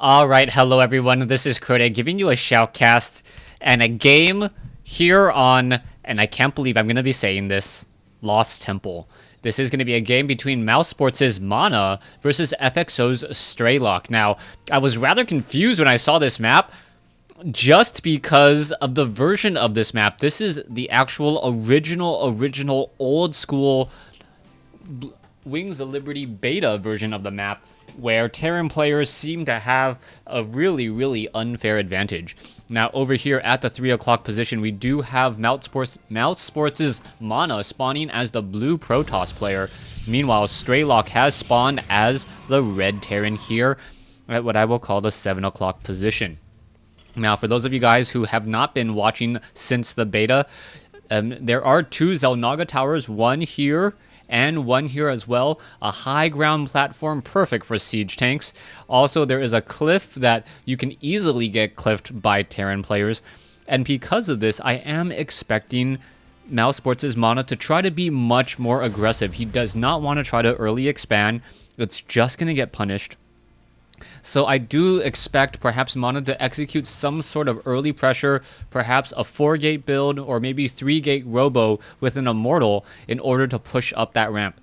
Alright, hello everyone, this is Crota giving you a shoutcast and a game here on, and I can't believe I'm going to be saying this, Lost Temple. This is going to be a game between Mouse Sports' Mana versus FXO's Strelok. Now, I was rather confused when I saw this map, just because of the version of this map. This is the actual original old school Wings of Liberty beta version of the map, where Terran players seem to have a really unfair advantage. Now, over here at the 3 o'clock position, we do have Mouse Sports' Mana spawning as the blue Protoss player. Meanwhile, Strelok has spawned as the red Terran here at what I will call the 7 o'clock position. Now, for those of you guys who have not been watching since the beta, there are two Xel'Naga towers, one here and one here as well. A high ground platform, perfect for siege tanks. Also, there is a cliff that you can easily get cliffed by Terran players. And because of this, I am expecting Mouse Sports' Mana to try to be much more aggressive. He does not want to try to early expand. It's just going to get punished. So I do expect perhaps Mana to execute some sort of early pressure, perhaps a 4-gate build or maybe 3-gate robo with an Immortal in order to push up that ramp.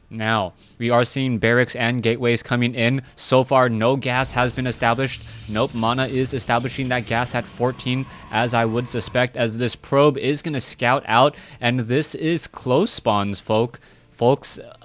Now, we are seeing barracks and gateways coming in. So far, no gas has been established. Nope, Mana is establishing that gas at 14, as I would suspect, as this probe is going to scout out, and this is close spawns, folks,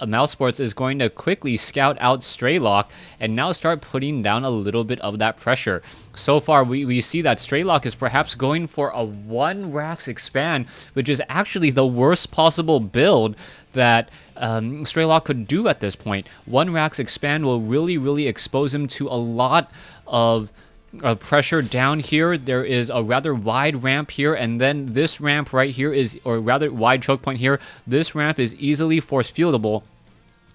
Mouse Sports is going to quickly scout out Strelok and now start putting down a little bit of that pressure. So far, we see that Strelok is perhaps going for a 1 Rax expand, which is actually the worst possible build that Strelok could do at this point. 1 Rax expand will really expose him to a lot of pressure down here. There is a rather wide ramp here, and then this ramp right here is, or rather wide choke point here, this ramp is easily force fieldable,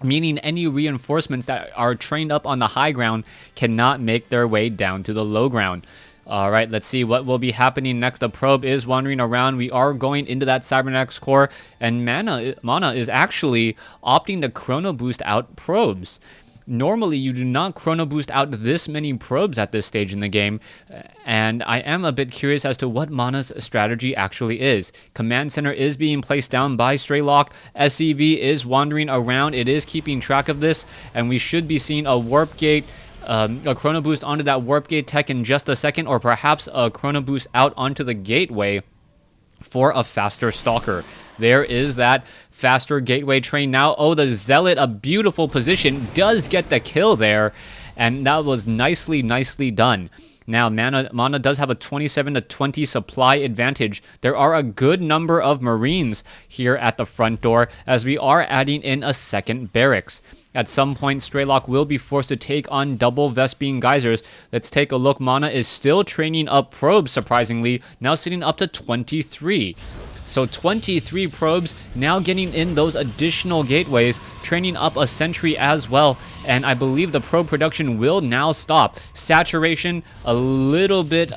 meaning any reinforcements that are trained up on the high ground cannot make their way down to the low ground. Alright, let's see what will be happening next. The probe is wandering around. We are going into that Cybernetics core, and Mana is actually opting to chrono boost out probes. Normally, you do not chrono boost out this many probes at this stage in the game, and I am a bit curious as to what Mana's strategy actually is. Command Center is being placed down by Strelok. SCV is wandering around. It is keeping track of this, and we should be seeing a warp gate, a chrono boost onto that warp gate tech in just a second, or perhaps a chrono boost out onto the gateway for a faster Stalker. There is that faster gateway train now. Oh, the Zealot, a beautiful position, does get the kill there, and that was nicely done. Now, Mana does have a 27-20 supply advantage. There are a good number of Marines here at the front door, as we are adding in a second barracks. At some point, Strelok will be forced to take on double Vespene Geysers. Let's take a look. Mana is still training up probes, surprisingly, now sitting up to 23. So 23 probes, now getting in those additional gateways, training up a sentry as well, and I believe the probe production will now stop. Saturation a little bit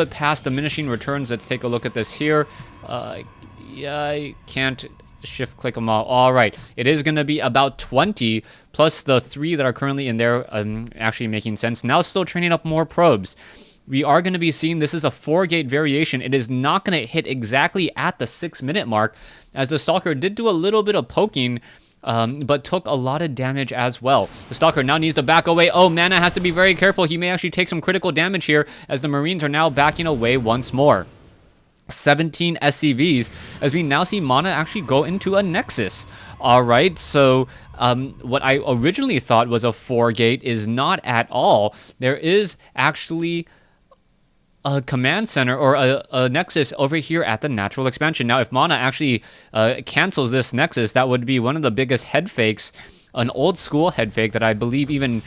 past diminishing returns. Let's take a look at this here. Yeah, I can't shift click them all. All right, it is going to be about 20 plus the 3 that are currently in there, actually making sense. Now still training up more probes. We are going to be seeing this is a 4-gate variation. It is not going to hit exactly at the 6-minute mark, as the Stalker did do a little bit of poking, but took a lot of damage as well. The Stalker now needs to back away. Oh, Mana has to be very careful. He may actually take some critical damage here, as the Marines are now backing away once more. 17 SCVs, as we now see Mana actually go into a Nexus. Alright, so what I originally thought was a 4-gate is not at all. There is actually a command center or a nexus over here at the natural expansion. Now, if Mana actually cancels this nexus, that would be one of the biggest head fakes, an old school head fake that I believe even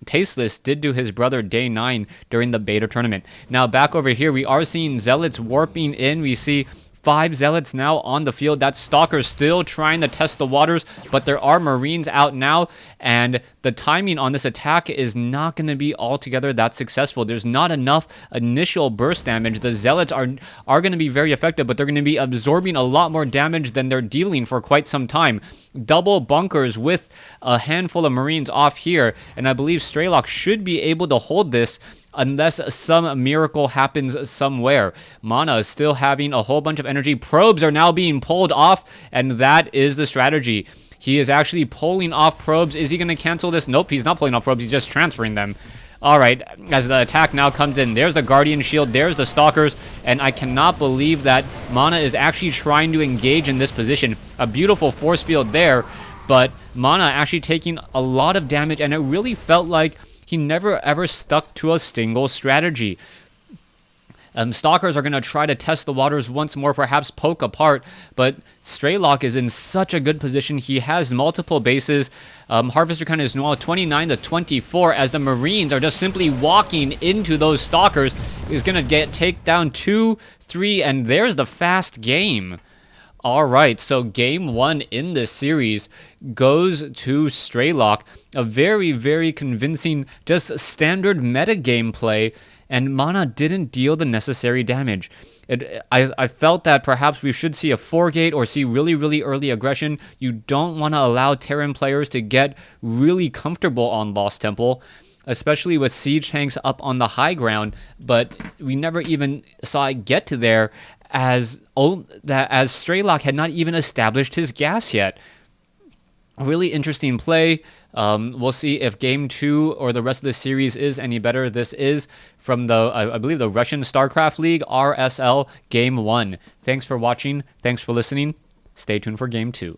Tasteless did to his brother Day 9 during the beta tournament. Now, back over here, we are seeing Zealots warping in. We see 5 Zealots now on the field. That Stalker still trying to test the waters, but there are Marines out now, and the timing on this attack is not going to be altogether that successful. There's not enough initial burst damage. The Zealots are going to be very effective, but they're going to be absorbing a lot more damage than they're dealing for quite some time. Double bunkers with a handful of Marines off here, and I believe Strelok should be able to hold this unless some miracle happens somewhere. Mana is still having a whole bunch of energy. Probes are now being pulled off, and that is the strategy. He is actually pulling off probes. Is he going to cancel this? Nope, he's not pulling off probes. He's just transferring them. All right, as the attack now comes in, there's the Guardian Shield, there's the Stalkers, and I cannot believe that Mana is actually trying to engage in this position. A beautiful force field there, but Mana actually taking a lot of damage, and it really felt like he never ever stuck to a single strategy. Stalkers are going to try to test the waters once more, perhaps poke apart, but Strelok is in such a good position. He has multiple bases. Harvester count is now 29 to 24 as the Marines are just simply walking into those Stalkers. He's going to take down 2, 3, and there's the fast game. All right, so game 1 in this series goes to Strelok. A very, very convincing, just standard meta gameplay, and Mana didn't deal the necessary damage. I felt that perhaps we should see a 4-gate or see really, really early aggression. You don't want to allow Terran players to get really comfortable on Lost Temple, especially with siege tanks up on the high ground, but we never even saw it get to there as Strelok had not even established his gas yet. Really interesting play. We'll see if game 2 or the rest of the series is any better. This is from the, I believe, the Russian StarCraft League, RSL, game 1. Thanks for watching. Thanks for listening. Stay tuned for game 2.